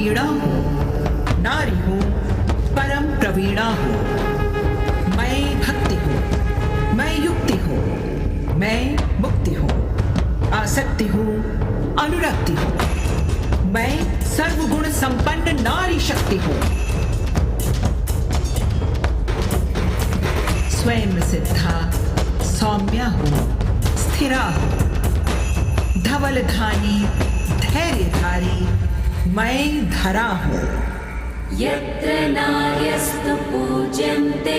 वीणा हूँ, नारी हूँ परम प्रवीणा हूँ। मैं भक्ति हूँ, मैं युक्ति हूँ, मैं मुक्ति हूँ, आसक्ति हूँ, अनुरक्ति हूँ। मैं सर्वगुण संपन्न नारी शक्ति हूँ। स्वयं सिद्धा सौम्या हूँ, स्थिरा हूँ, धवलधानी धैर्यधारी मैं धरा हूँ। यत्र नार्यस्तु पूज्यन्ते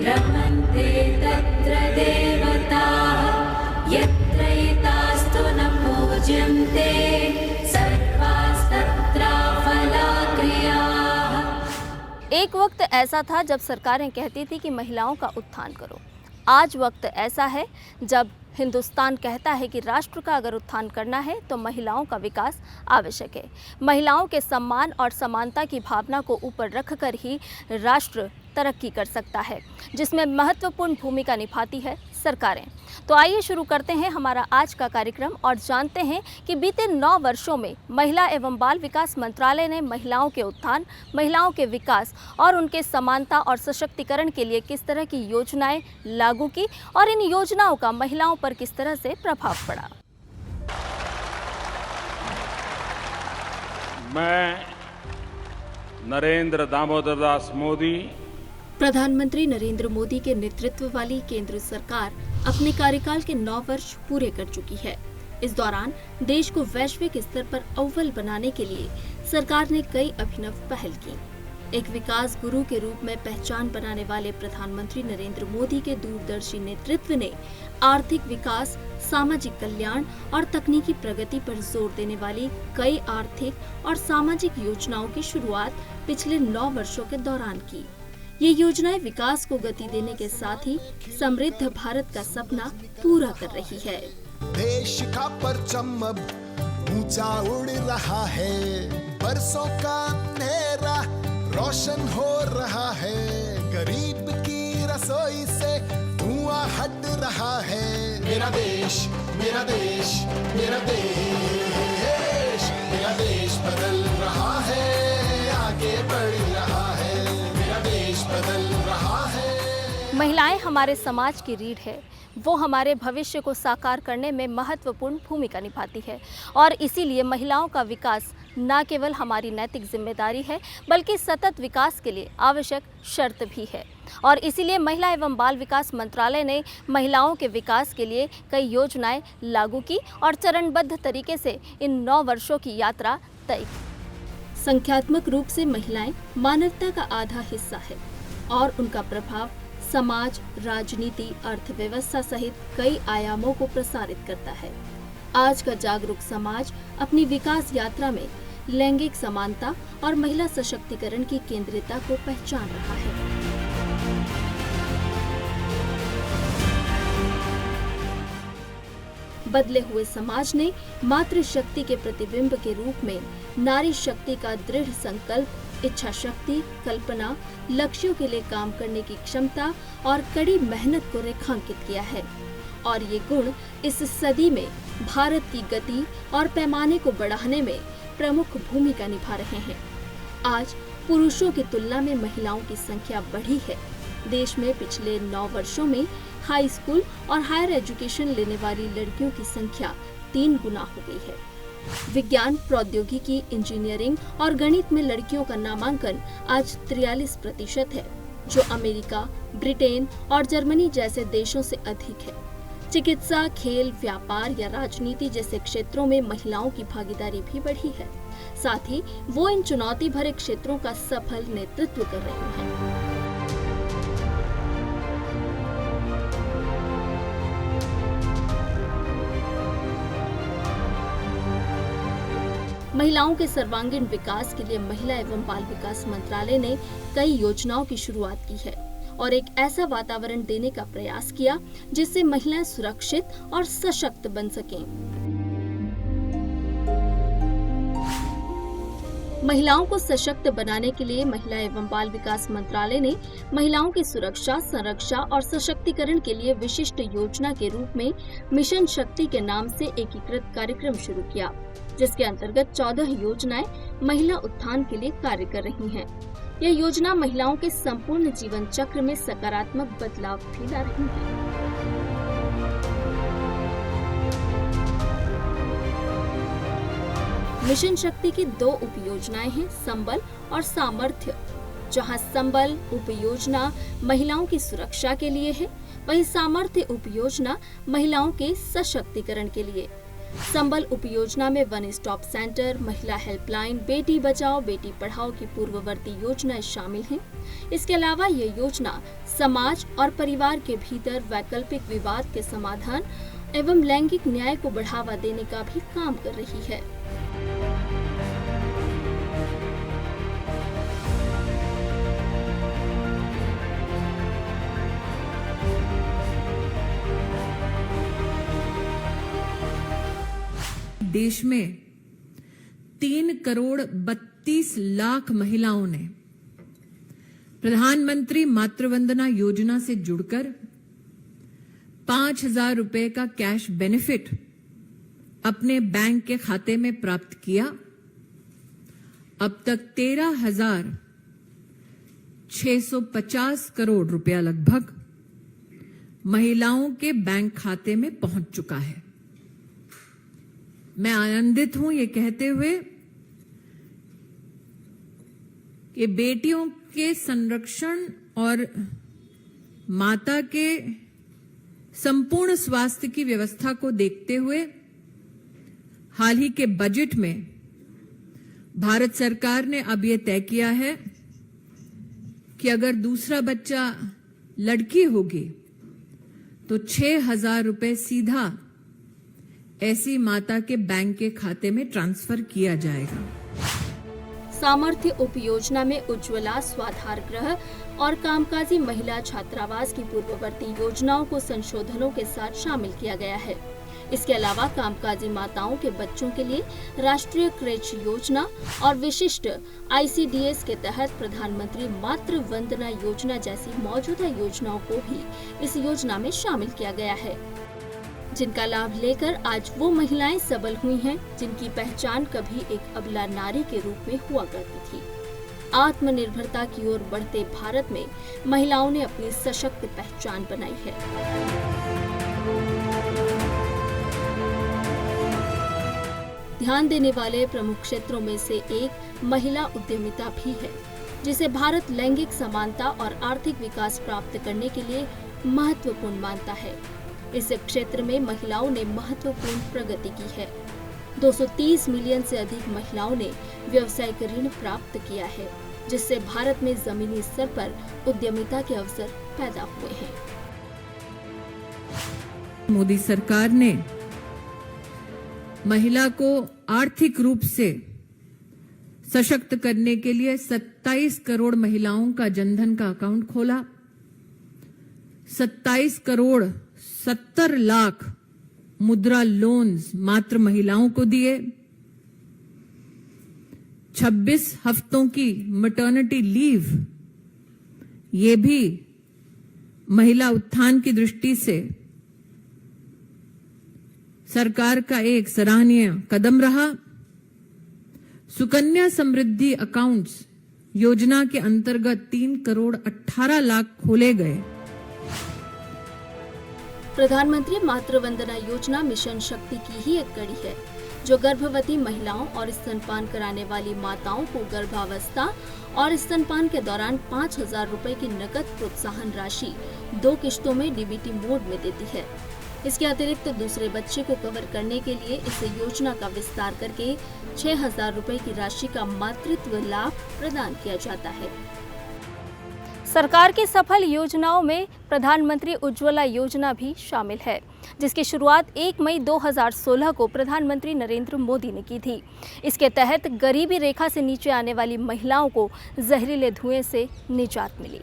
रमन्ते तत्र देवताः, यत्रैतास्तु न पूज्यन्ते सर्वास्तत्राफलाक्रियाः। एक वक्त ऐसा था जब सरकारें कहती थी कि महिलाओं का उत्थान करो। आज वक्त ऐसा है जब हिंदुस्तान कहता है कि राष्ट्र का अगर उत्थान करना है तो महिलाओं का विकास आवश्यक है। महिलाओं के सम्मान और समानता की भावना को ऊपर रखकर ही राष्ट्र तरक्की कर सकता है, जिसमें महत्वपूर्ण भूमिका निभाती है सरकारें। तो आइए शुरू करते हैं हमारा आज का कार्यक्रम और जानते हैं कि बीते 9 वर्षों में महिला एवं बाल विकास मंत्रालय ने महिलाओं के उत्थान, महिलाओं के विकास और उनके समानता और सशक्तिकरण के लिए किस तरह की योजनाएं लागू की और इन योजनाओं का महिलाओं पर किस तरह से प्रभाव पड़ा। मैं नरेंद्र दामोदर दास मोदी, प्रधानमंत्री नरेंद्र मोदी के नेतृत्व वाली केंद्र सरकार अपने कार्यकाल के 9 वर्ष पूरे कर चुकी है। इस दौरान देश को वैश्विक स्तर पर अव्वल बनाने के लिए सरकार ने कई अभिनव पहल की। एक विकास गुरु के रूप में पहचान बनाने वाले प्रधानमंत्री नरेंद्र मोदी के दूरदर्शी नेतृत्व ने आर्थिक विकास, सामाजिक कल्याण और तकनीकी प्रगति पर जोर देने वाली कई आर्थिक और सामाजिक योजनाओं की शुरुआत पिछले 9 वर्षों के दौरान की। ये योजनाएं विकास को गति देने के साथ ही समृद्ध भारत का सपना पूरा कर रही है। देश का परचम अब ऊंचा उड़ रहा है, बरसों का अंधेरा रोशन हो रहा है, गरीब की रसोई से धुआं हट रहा है। मेरा देश, मेरा देश, मेरा देश, मेरा देश बदल रहा है, आगे बढ़ रहा है, मेरा देश बदल रहा है। महिलाएं हमारे समाज की रीढ़ है, वो हमारे भविष्य को साकार करने में महत्वपूर्ण भूमिका निभाती है और इसीलिए महिलाओं का विकास न केवल हमारी नैतिक जिम्मेदारी है बल्कि सतत विकास के लिए आवश्यक शर्त भी है। और इसीलिए महिला एवं बाल विकास मंत्रालय ने महिलाओं के विकास के लिए कई योजनाएं लागू की और चरणबद्ध तरीके से इन 9 वर्षों की यात्रा तय की। संख्यात्मक रूप से महिलाएं मानवता का आधा हिस्सा है और उनका प्रभाव समाज, राजनीति, अर्थव्यवस्था सहित कई आयामों को प्रसारित करता है। आज का जागरूक समाज अपनी विकास यात्रा में लैंगिक समानता और महिला सशक्तिकरण की केंद्रीयता को पहचान रहा है। बदले हुए समाज ने मातृशक्ति के प्रतिबिंब के रूप में नारी शक्ति का दृढ़ संकल्प, इच्छा शक्ति, कल्पना, लक्ष्यों के लिए काम करने की क्षमता और कड़ी मेहनत को रेखांकित किया है। और ये गुण इस सदी में भारत की गति और पैमाने को बढ़ाने में प्रमुख भूमिका निभा रहे हैं। आज पुरुषों की तुलना में महिलाओं की संख्या बढ़ी है। देश में पिछले 9 वर्षों में हाई स्कूल और हायर एजुकेशन लेने वाली लड़कियों की संख्या 3 गुना हो गई है। विज्ञान, प्रौद्योगिकी, इंजीनियरिंग और गणित में लड़कियों का नामांकन आज 43% है, जो अमेरिका, ब्रिटेन और जर्मनी जैसे देशों से अधिक है। चिकित्सा, खेल, व्यापार या राजनीति जैसे क्षेत्रों में महिलाओं की भागीदारी भी बढ़ी है। साथ ही वो इन चुनौती भरे क्षेत्रों का सफल नेतृत्व कर रही हैं। महिलाओं के सर्वांगीण विकास के लिए महिला एवं बाल विकास मंत्रालय ने कई योजनाओं की शुरुआत की है और एक ऐसा वातावरण देने का प्रयास किया जिससे महिलाएं सुरक्षित और सशक्त बन सकें। महिलाओं को सशक्त बनाने के लिए महिला एवं बाल विकास मंत्रालय ने महिलाओं की सुरक्षा, संरक्षा और सशक्तिकरण के लिए विशिष्ट योजना के रूप में मिशन शक्ति के नाम से एकीकृत कार्यक्रम शुरू किया, जिसके अंतर्गत 14 योजनाएं महिला उत्थान के लिए कार्य कर रही हैं। यह योजना महिलाओं के संपूर्ण जीवन चक्र में सकारात्मक बदलाव भी ला रही है। मिशन शक्ति की 2 उपयोजनाएं हैं, संबल और सामर्थ्य। जहां संबल उपयोजना महिलाओं की सुरक्षा के लिए है, वहीं सामर्थ्य उपयोजना महिलाओं के सशक्तिकरण के लिए। संबल उपयोजना में 1 स्टॉप सेंटर, महिला हेल्पलाइन, बेटी बचाओ बेटी पढ़ाओ की पूर्ववर्ती योजनाएं शामिल हैं। इसके अलावा ये योजना समाज और परिवार के भीतर वैकल्पिक विवाद के समाधान एवं लैंगिक न्याय को बढ़ावा देने का भी काम कर रही है। देश में 3,32,00,000 महिलाओं ने प्रधानमंत्री मातृवंदना योजना से जुड़कर 5,000 रुपए का कैश बेनिफिट अपने बैंक के खाते में प्राप्त किया। अब तक 13,650 करोड़ रुपया लगभग महिलाओं के बैंक खाते में पहुंच चुका है। मैं आनंदित हूं ये कहते हुए कि बेटियों के संरक्षण और माता के संपूर्ण स्वास्थ्य की व्यवस्था को देखते हुए हाल ही के बजट में भारत सरकार ने अब ये तय किया है कि अगर दूसरा बच्चा लड़की होगी तो 6,000 रुपए सीधा ऐसी माता के बैंक के खाते में ट्रांसफर किया जाएगा। सामर्थ्य उपयोजना में उज्ज्वला स्वाधार गृह और कामकाजी महिला छात्रावास की पूर्ववर्ती योजनाओं को संशोधनों के साथ शामिल किया गया है। इसके अलावा कामकाजी माताओं के बच्चों के लिए राष्ट्रीय क्रेच योजना और विशिष्ट ICDS के तहत प्रधानमंत्री मातृ वंदना योजना जैसी मौजूदा योजनाओं को भी इस योजना में शामिल किया गया है, जिनका लाभ लेकर आज वो महिलाएं सबल हुई हैं जिनकी पहचान कभी एक अबला नारी के रूप में हुआ करती थी। आत्मनिर्भरता की ओर बढ़ते भारत में महिलाओं ने अपनी सशक्त पहचान बनाई है। ध्यान देने वाले प्रमुख क्षेत्रों में से एक महिला उद्यमिता भी है, जिसे भारत लैंगिक समानता और आर्थिक विकास प्राप्त करने के लिए महत्वपूर्ण मानता है। इस क्षेत्र में महिलाओं ने महत्वपूर्ण प्रगति की है। 230 मिलियन से अधिक महिलाओं ने व्यावसायिक ऋण प्राप्त किया है, जिससे भारत में जमीनी स्तर पर उद्यमिता के अवसर पैदा हुए हैं। मोदी सरकार ने महिला को आर्थिक रूप से सशक्त करने के लिए 27 करोड़ महिलाओं का जनधन का अकाउंट खोला। 27 करोड़ 70 लाख मुद्रा लोन्स मात्र महिलाओं को दिए। 26 हफ्तों की मैटरनिटी लीव, ये भी महिला उत्थान की दृष्टि से सरकार का एक सराहनीय कदम रहा। सुकन्या समृद्धि अकाउंट्स योजना के अंतर्गत 3 करोड़ 18 लाख खोले गए। प्रधानमंत्री मातृवंदना योजना मिशन शक्ति की ही एक कड़ी है, जो गर्भवती महिलाओं और स्तनपान कराने वाली माताओं को गर्भावस्था और स्तनपान के दौरान 5,000 रुपए की नकद प्रोत्साहन राशि 2 किश्तों में DBT मोड में देती है। इसके अतिरिक्त दूसरे बच्चे को कवर करने के लिए इस योजना का विस्तार करके 6,000 रुपए की राशि का मातृत्व लाभ प्रदान किया जाता है। सरकार की सफल योजनाओं में प्रधानमंत्री उज्ज्वला योजना भी शामिल है, जिसकी शुरुआत 1 मई 2016 को प्रधानमंत्री नरेंद्र मोदी ने की थी। इसके तहत गरीबी रेखा से नीचे आने वाली महिलाओं को जहरीले धुएं से निजात मिली।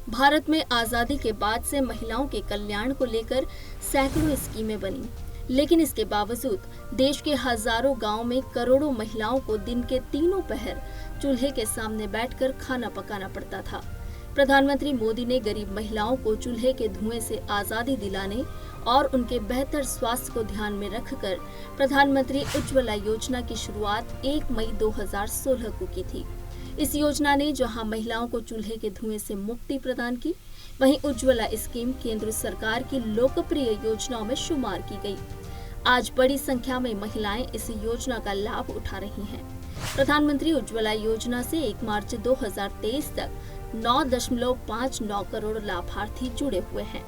भारत में आजादी के बाद से महिलाओं के कल्याण को लेकर सैकड़ों स्कीमें बनी। लेकिन इसके बावजूद देश के हजारों गांव में करोड़ों महिलाओं को दिन के तीनों पहर चूल्हे के सामने बैठकर खाना पकाना पड़ता था। प्रधानमंत्री मोदी ने गरीब महिलाओं को चूल्हे के धुएं से आजादी दिलाने और उनके बेहतर स्वास्थ्य को ध्यान में रखकर प्रधानमंत्री उज्ज्वला योजना की शुरुआत 1 मई 2016 को की थी। इस योजना ने जहां महिलाओं को चूल्हे के धुएं से मुक्ति प्रदान की, वहीं उज्ज्वला स्कीम केंद्र सरकार की लोकप्रिय योजनाओं में शुमार की गई। आज बड़ी संख्या में महिलाएं इस योजना का लाभ उठा रही हैं। प्रधानमंत्री उज्ज्वला योजना से 1 मार्च 2023 तक 9.59 करोड़ लाभार्थी जुड़े हुए हैं।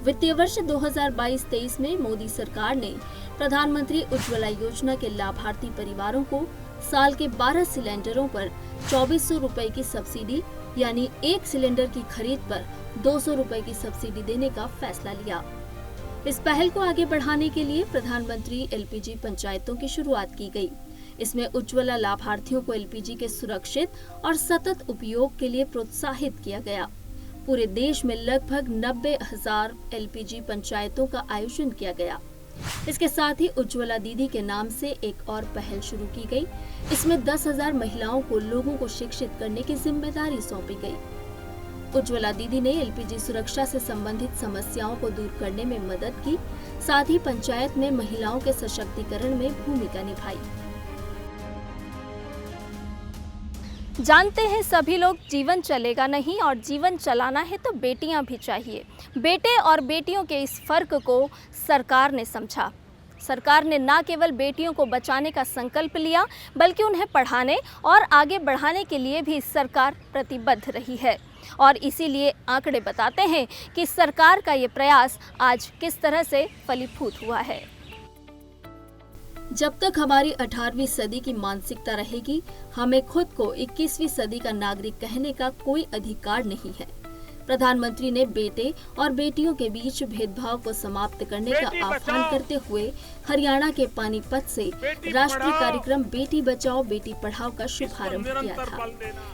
वित्तीय वर्ष 2022-23 में मोदी सरकार ने प्रधानमंत्री उज्ज्वला योजना के लाभार्थी परिवारों को साल के 12 सिलेंडरों पर 2400 रुपए की सब्सिडी यानी एक सिलेंडर की खरीद पर 200 रुपए की सब्सिडी देने का फैसला लिया। इस पहल को आगे बढ़ाने के लिए प्रधानमंत्री एलपीजी पंचायतों की शुरुआत की गई। इसमें उज्ज्वला लाभार्थियों को एलपीजी के सुरक्षित और सतत उपयोग के लिए प्रोत्साहित किया गया। पूरे देश में लगभग 90,000 एलपीजी पंचायतों का आयोजन किया गया। इसके साथ ही उज्ज्वला दीदी के नाम से एक और पहल शुरू की गई। इसमें 10,000 महिलाओं को लोगों को शिक्षित करने की जिम्मेदारी सौंपी गई। उज्ज्वला दीदी ने एलपीजी सुरक्षा से संबंधित समस्याओं को दूर करने में मदद की, साथ ही पंचायत में महिलाओं के सशक्तिकरण में भूमिका निभाई। जानते हैं सभी लोग जीवन चलेगा नहीं और जीवन चलाना है तो बेटियां भी चाहिए। बेटे और बेटियों के इस फर्क को सरकार ने समझा। सरकार ने न केवल बेटियों को बचाने का संकल्प लिया, बल्कि उन्हें पढ़ाने और आगे बढ़ाने के लिए भी सरकार प्रतिबद्ध रही है। और इसीलिए आंकड़े बताते हैं कि सरकार का ये प्रयास आज किस तरह से फलीभूत हुआ है। जब तक हमारी 18वीं सदी की मानसिकता रहेगी, हमें खुद को 21वीं सदी का नागरिक कहने का कोई अधिकार नहीं है। प्रधानमंत्री ने बेटे और बेटियों के बीच भेदभाव को समाप्त करने का आह्वान करते हुए हरियाणा के पानीपत से राष्ट्रीय कार्यक्रम बेटी बचाओ बेटी पढ़ाओ का शुभारंभ किया था।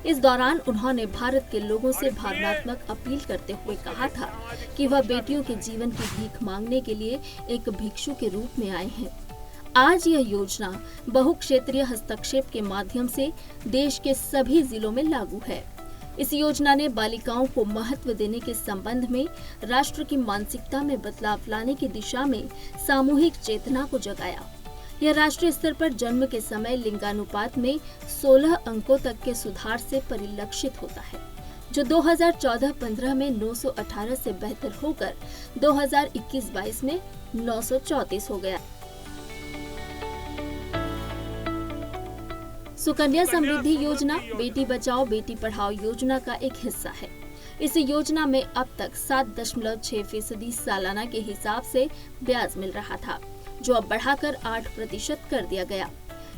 इस दौरान उन्होंने भारत के लोगों से भावनात्मक अपील करते हुए कहा था कि वह बेटियों के जीवन की भीख मांगने के लिए एक भिक्षु के रूप में आए हैं। आज यह योजना बहुक्षेत्रीय हस्तक्षेप के माध्यम से देश के सभी जिलों में लागू है। इस योजना ने बालिकाओं को महत्व देने के संबंध में राष्ट्र की मानसिकता में बदलाव लाने की दिशा में सामूहिक चेतना को जगाया। यह राष्ट्रीय स्तर पर जन्म के समय लिंगानुपात में 16 अंकों तक के सुधार से परिलक्षित होता है, जो 2014-15 में 918 से बेहतर होकर 2021-22 में 934 हो गया। सुकन्या समृद्धि योजना बेटी बचाओ बेटी पढ़ाओ योजना का एक हिस्सा है। इस योजना में अब तक 7.6% सालाना के हिसाब से ब्याज मिल रहा था, जो अब बढ़ाकर 8% कर दिया गया।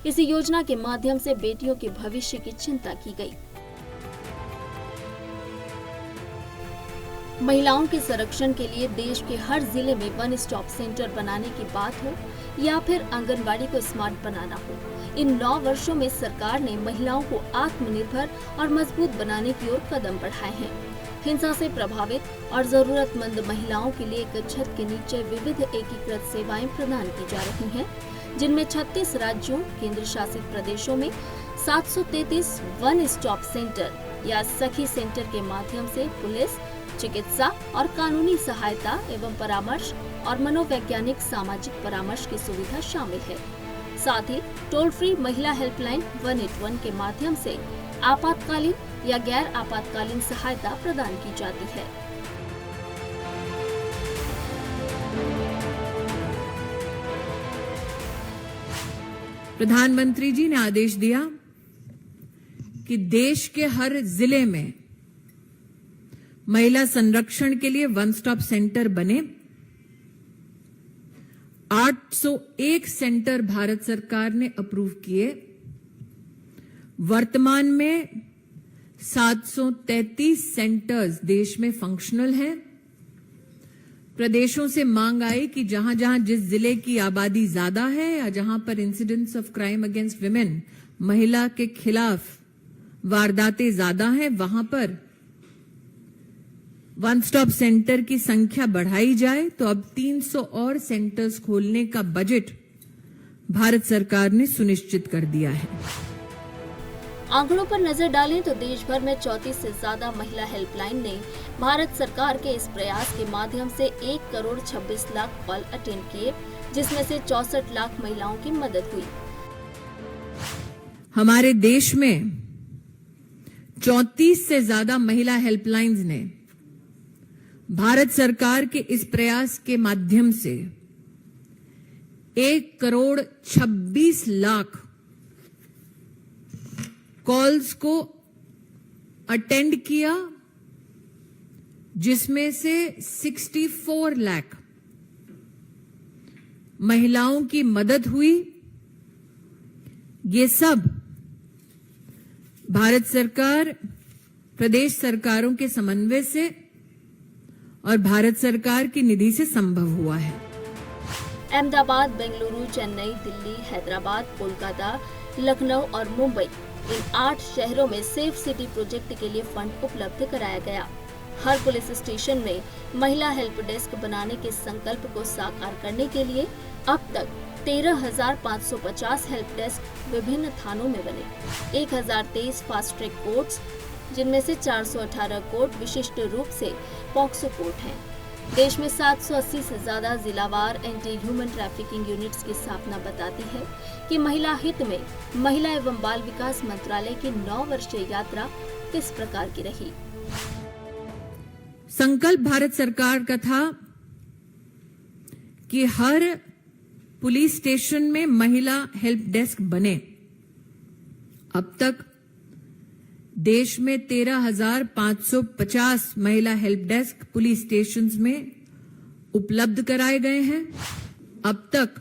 इस योजना के माध्यम से बेटियों के भविष्य की चिंता की गई। महिलाओं के संरक्षण के लिए देश के हर जिले में वन स्टॉप सेंटर बनाने की बात हो या फिर आंगनबाड़ी को स्मार्ट बनाना हो, इन 9 वर्षों में सरकार ने महिलाओं को आत्मनिर्भर और मजबूत बनाने की ओर कदम बढ़ाए हैं। हिंसा से प्रभावित और जरूरतमंद महिलाओं के लिए एक छत के नीचे विविध एकीकृत सेवाएं प्रदान की जा रही हैं, जिनमें 36 राज्यों केंद्र शासित प्रदेशों में 733 वन स्टॉप सेंटर या सखी सेंटर के माध्यम से पुलिस, चिकित्सा और कानूनी सहायता एवं परामर्श और मनोवैज्ञानिक सामाजिक परामर्श की सुविधा शामिल है। साथ ही टोल फ्री महिला हेल्पलाइन 181 के माध्यम से आपातकालीन या गैर आपातकालीन सहायता प्रदान की जाती है। प्रधानमंत्री जी ने आदेश दिया कि देश के हर जिले में महिला संरक्षण के लिए वन स्टॉप सेंटर बने। 801 सेंटर भारत सरकार ने अप्रूव किए। वर्तमान में 733 सेंटर्स देश में फंक्शनल हैं। प्रदेशों से मांग आई कि जहां जहां जिस जिले की आबादी ज्यादा है या जहां पर incidents of crime against women, महिला के खिलाफ वारदातें ज्यादा हैं, वहां पर वन स्टॉप सेंटर की संख्या बढ़ाई जाए तो अब 300 और सेंटर्स खोलने का बजट भारत सरकार ने सुनिश्चित कर दिया है। आंकड़ों पर नजर डालें तो देश भर में 34 से ज्यादा महिला हेल्पलाइन ने भारत सरकार के इस प्रयास के माध्यम से 1 करोड़ 26 लाख कॉल अटेंड किए, जिसमें से 64 लाख महिलाओं की मदद हुई। हमारे देश में 34 से ज्यादा महिला हेल्पलाइंस ने भारत सरकार के इस प्रयास के माध्यम से 1 करोड़ 26 लाख कॉल्स को अटेंड किया, जिसमें से 64 लाख महिलाओं की मदद हुई। ये सब भारत सरकार, प्रदेश सरकारों के समन्वय से और भारत सरकार की निधि से संभव हुआ है। अहमदाबाद, बेंगलुरु, चेन्नई, दिल्ली, हैदराबाद, कोलकाता, लखनऊ और मुंबई, इन 8 शहरों में सेफ सिटी प्रोजेक्ट के लिए फंड उपलब्ध कराया गया। हर पुलिस स्टेशन में महिला हेल्प डेस्क बनाने के संकल्प को साकार करने के लिए अब तक 13,550 हेल्प डेस्क विभिन्न थानों में बने। 1023 फास्ट ट्रैक कोर्ट्स, जिनमें से 418 कोर्ट विशिष्ट रूप से पॉक्सो कोर्ट हैं। देश में 780 से ज्यादा जिलावार एंटी ह्यूमन ट्रैफिकिंग यूनिट्स की स्थापना बताती है कि महिला हित में महिला एवं बाल विकास मंत्रालय की 9 वर्षीय यात्रा किस प्रकार की रही। संकल्प भारत सरकार का था कि हर पुलिस स्टेशन में महिला हेल्प डेस्क बने। अब तक देश में 13,550 महिला हेल्प डेस्क पुलिस स्टेशंस में उपलब्ध कराए गए हैं। अब तक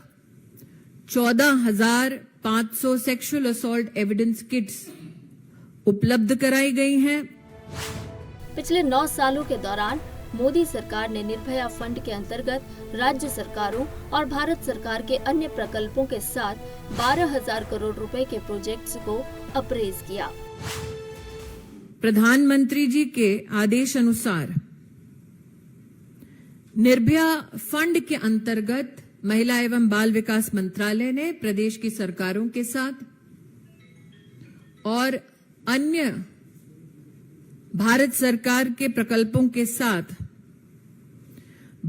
14,500 सेक्सुअल असॉल्ट एविडेंस किट्स उपलब्ध कराई गई हैं। पिछले 9 सालों के दौरान मोदी सरकार ने निर्भया फंड के अंतर्गत राज्य सरकारों और भारत सरकार के अन्य प्रकल्पों के साथ 12,000 करोड़ रुपए के प्रोजेक्ट्स को अप्रेज किया। प्रधानमंत्री जी के आदेश अनुसार निर्भया फंड के अंतर्गत महिला एवं बाल विकास मंत्रालय ने प्रदेश की सरकारों के साथ और अन्य भारत सरकार के प्रकल्पों के साथ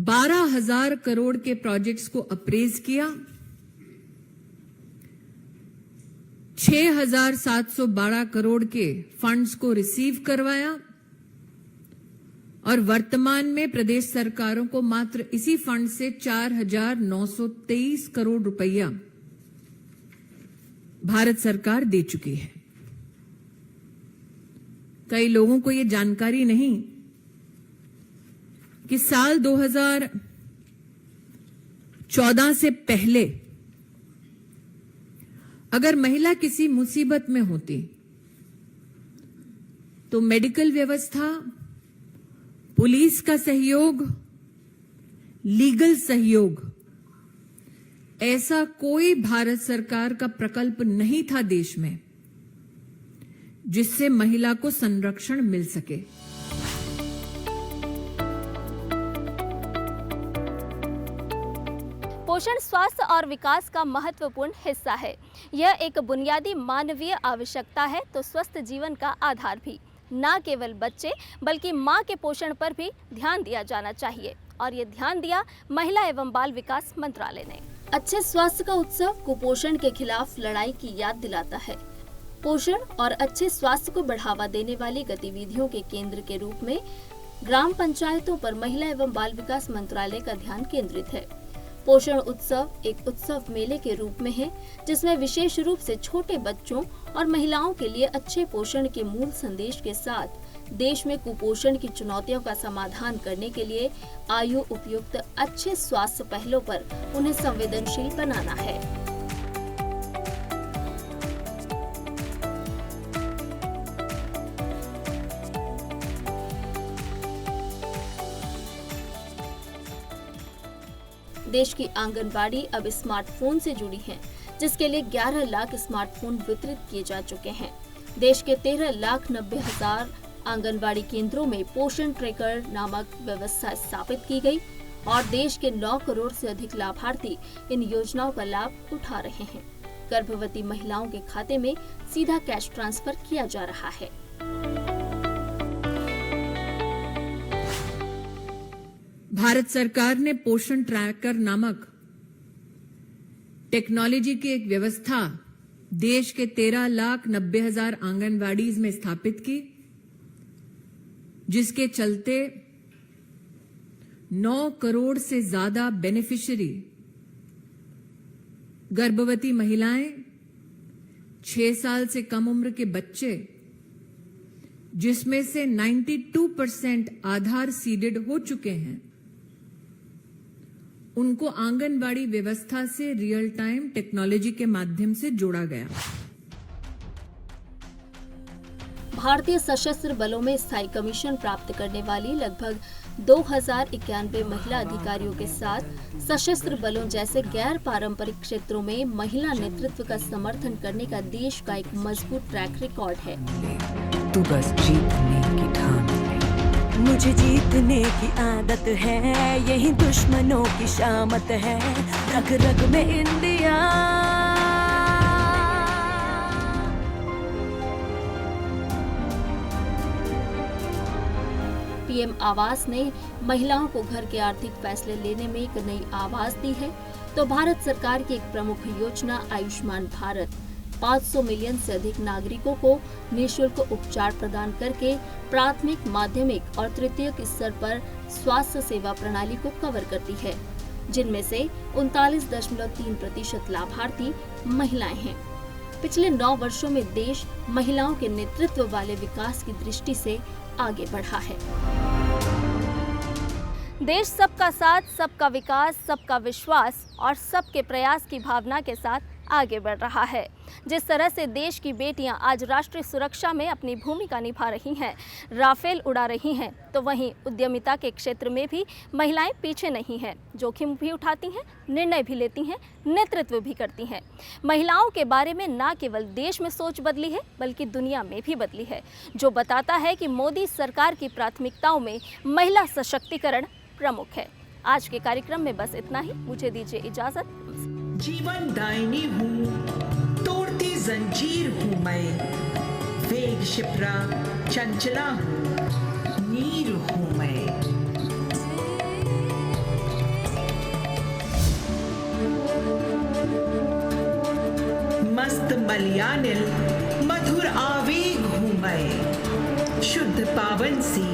12,000 करोड़ के प्रोजेक्ट्स को अप्रेज किया। 6,712 करोड़ के फंड्स को रिसीव करवाया और वर्तमान में प्रदेश सरकारों को मात्र इसी फंड से 4,923 करोड़ रुपया भारत सरकार दे चुकी है। कई लोगों को यह जानकारी नहीं कि साल 2014 से पहले अगर महिला किसी मुसीबत में होती तो मेडिकल व्यवस्था, पुलिस का सहयोग, लीगल सहयोग, ऐसा कोई भारत सरकार का प्रकल्प नहीं था देश में जिससे महिला को संरक्षण मिल सके। पोषण स्वास्थ्य और विकास का महत्वपूर्ण हिस्सा है। यह एक बुनियादी मानवीय आवश्यकता है तो स्वस्थ जीवन का आधार भी। न केवल बच्चे बल्कि मां के पोषण पर भी ध्यान दिया जाना चाहिए और ये ध्यान दिया महिला एवं बाल विकास मंत्रालय ने। अच्छे स्वास्थ्य का उत्सव कुपोषण के खिलाफ लड़ाई की याद दिलाता है। पोषण और अच्छे स्वास्थ्य को बढ़ावा देने वाली गतिविधियों के केंद्र के रूप में ग्राम पंचायतों पर महिला एवं बाल विकास मंत्रालय का ध्यान केंद्रित है। पोषण उत्सव एक उत्सव मेले के रूप में है जिसमें विशेष रूप से छोटे बच्चों और महिलाओं के लिए अच्छे पोषण के मूल संदेश के साथ देश में कुपोषण की चुनौतियों का समाधान करने के लिए आयु उपयुक्त अच्छे स्वास्थ्य पहलों पर उन्हें संवेदनशील बनाना है। देश की आंगनबाड़ी अब स्मार्टफोन से जुड़ी हैं, जिसके लिए 11 लाख स्मार्टफोन वितरित किए जा चुके हैं। देश के 13,90,000 आंगनबाड़ी केंद्रों में पोषण ट्रैकर नामक व्यवस्था स्थापित की गई और देश के 9 करोड़ से अधिक लाभार्थी इन योजनाओं का लाभ उठा रहे हैं। गर्भवती महिलाओं के खाते में सीधा कैश ट्रांसफर किया जा रहा है। भारत सरकार ने पोषण ट्रैकर नामक टेक्नोलॉजी की एक व्यवस्था देश के 13,90,000 आंगनवाड़ीज में स्थापित की, जिसके चलते 9 करोड़ से ज्यादा बेनिफिशियरी गर्भवती महिलाएं, 6 साल से कम उम्र के बच्चे, जिसमें से 92% आधार सीडेड हो चुके हैं, उनको आंगनबाड़ी व्यवस्था से रियल टाइम टेक्नोलॉजी के माध्यम से जोड़ा गया। भारतीय सशस्त्र बलों में स्थायी कमीशन प्राप्त करने वाली लगभग 2091 महिला अधिकारियों के साथ सशस्त्र बलों जैसे गैर पारंपरिक क्षेत्रों में महिला नेतृत्व का समर्थन करने का देश का एक मजबूत ट्रैक रिकॉर्ड है। तू बस जीतने की ठान ले। मुझे जीतने की आदत है, यही दुश्मनों की शामत है, रग रग में इंडिया। पीएम आवास ने महिलाओं को घर के आर्थिक फैसले लेने में एक नई आवाज दी है, तो भारत सरकार की एक प्रमुख योजना आयुष्मान भारत 500 मिलियन से अधिक नागरिकों को निःशुल्क उपचार प्रदान करके प्राथमिक, माध्यमिक और तृतीयक स्तर पर स्वास्थ्य सेवा प्रणाली को कवर करती है, जिनमें से 39.3% लाभार्थी महिलाएं हैं। पिछले 9 वर्षों में देश महिलाओं के नेतृत्व वाले विकास की दृष्टि से आगे बढ़ा है। देश सबका साथ, सबका विकास, सबका विश्वास और सबके प्रयास की भावना के साथ आगे बढ़ रहा है। जिस तरह से देश की बेटियां आज राष्ट्रीय सुरक्षा में अपनी भूमिका निभा रही हैं, राफेल उड़ा रही हैं, तो वहीं उद्यमिता के क्षेत्र में भी महिलाएं पीछे नहीं हैं। जोखिम भी उठाती हैं, निर्णय भी लेती हैं, नेतृत्व भी करती हैं। महिलाओं के बारे में न केवल देश में सोच बदली है, बल्कि दुनिया में भी बदली है, जो बताता है कि मोदी सरकार की प्राथमिकताओं में महिला सशक्तिकरण प्रमुख है। आज के कार्यक्रम में बस इतना ही। मुझे दीजिए इजाजत। जीवन दायिनी हूँ, तोड़ती जंजीर हूँ मैं, वेग शिप्रा चंचला हूँ, नीर हूँ मैं। मस्त मलयानिल मधुर आवेग हूँ मैं, शुद्ध पावन सी